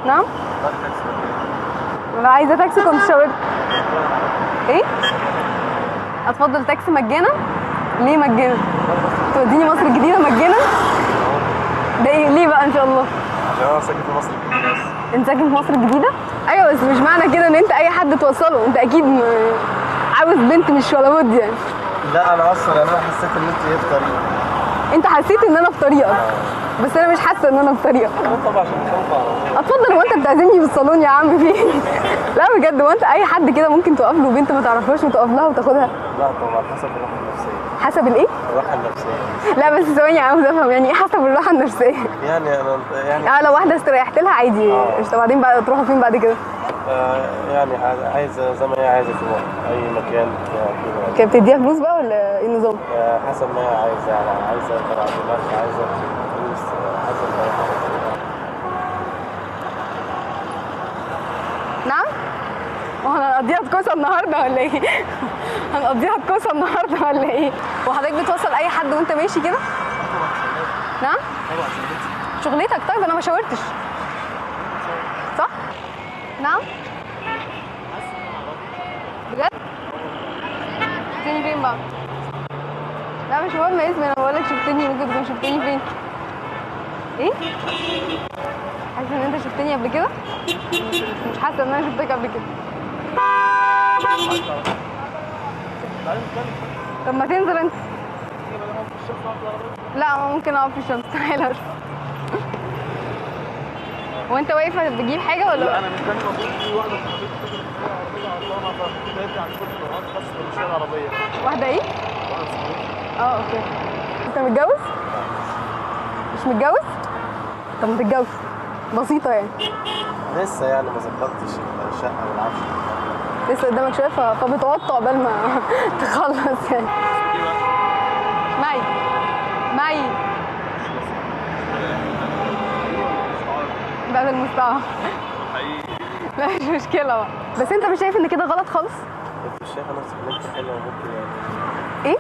نعم؟ لو عايزه تاكسي كنت شاورت. ايه؟ اتفضل تاكسي مجانا؟ ليه مجانا؟ توديني مصر الجديده مجانا؟ ده ايه ليه بقى ان شاء الله؟ عشان انا ساكن في مصر الجديده. انت ساكن في مصر الجديده؟ ايوه بس مش معنى كده ان انت اي حد توصله، انت اكيد عاوز بنت مش ولا بد يعني. لا انا اصلا انا حسيت ان انت ايه في طريقك. انت حسيت ان انا في طريقك بس انا مش حاسه ان انا في طريقك. طبعا عشان تخوف. اتفضل. هو انت بتعزمني في الصالون يا عم في لا بجد، هو انت اي حد كده ممكن تقف له بنت ما تعرفهاش وتقف لها وتاخدها؟ لا طبعا حسب الراحه النفسيه. حسب الايه؟ الراحه النفسيه. لا بس ثواني عاوز افهم يعني ايه حسب الراحه النفسيه؟ يعني انا يعني لو واحده استريحت لها عادي قشطه. بعدين بقى تروحوا فين بعد كده؟ يعني عايزه زي ما هي عايزه تروح اي مكان كده. كانت بتديها فلوس بقى ولا ايه النظام؟ حسب ما هي عايزه، يعني عايزه تبع دماغها، عايزه فلوس، حسب ما هي عايزه. نعم؟ هنقضيها بكوسه النهارده ولا ايه؟ هنقضيها بكوسه النهارده ولا ايه؟ وحضرتك بتوصل اي حد وانت ماشي كده؟ نعم؟ طبعا شغلتك. طيب انا ما شاورتش صح؟ نعم؟ بجد؟ شفتني فين بقى؟ لا مش مهم اسمي، انا بقولك شفتني. ممكن تكون شفتني فين؟ ايه؟ حاسه ان انت شفتني قبل كده؟ مش حاسه ان انا شفتك قبل كده. طب ما تنزل انت. لا ممكن اقف في الشمس. تعالى بس. وانت واقف بتجيب حاجه ولا؟ لا انا مستني. المفروض في واحده صاحبتي كانت عربيه عطلانه، فكنت عند كل الوقت بس مش العربيه. واحده ايه؟ واحده صاحبتي. اوكي. انت متجوز؟ مش متجوز؟ طب ما تتجوز. بسيطه يعني. لسه يعني ما ظبطتش الشقه والعفش. لسه قدامك شويه فبتوطى قبل ما تخلص يعني. معي بقى المستوى لا مش مشكله بقى. بس انت مش شايف ان كده غلط خالص؟ انت مش شايفه نفسك ان انت حلوه وممكن يعني ايه؟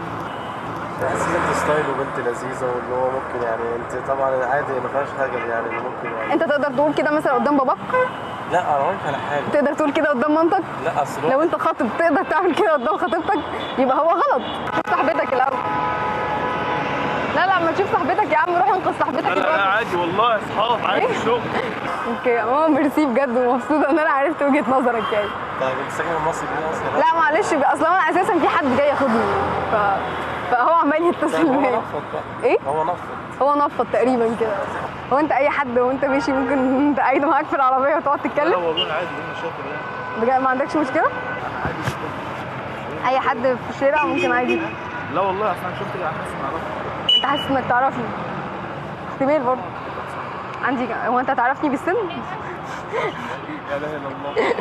بحس ان انت ستايل وبنت لذيذه، واللي هو ممكن يعني انت طبعا عادي ما فيهاش حاجه يعني ممكن يعني. انت تقدر تقول كده مثلا قدام باباك؟ لا انا اقول لك على حاجه. تقدر تقول كده قدام مامتك؟ لا اصل لو انت خاطب تقدر تعمل كده قدام خطيبتك؟ يبقى هو غلط. شوف صاحبتك الاول. لا ما تشوف صاحبتك يا عم، روح انقذ صاحبتك. لا عادي والله اصحاب عادي في الشغل. اوكي يا ماما ميرسي بجد، ومبسوطه ان انا عرفت وجهه نظرك يعني. طيب انت ساكن في مصر دي اصلا؟ لا معلش اصل انا اساسا في حد جاي ياخدني فهو عمال يتصل هو بيا. نفض بقى. ايه؟ هو نفض تقريبا كده. هو انت اي حد وانت ماشي ممكن انت قاعد معاك في العربيه وتقعد تتكلم؟ لا والله عادي، ايه المشاكل يعني؟ بجد ما عندكش مشكله؟ عادي. اي حد في الشارع ممكن عادي؟ لا والله اصل انا شفتك حاسس اني اعرفك. انت حاسس انك تعرفني؟ احتمال برضه. عندي هو انت تعرفني بالسن؟ لا اله الا الله.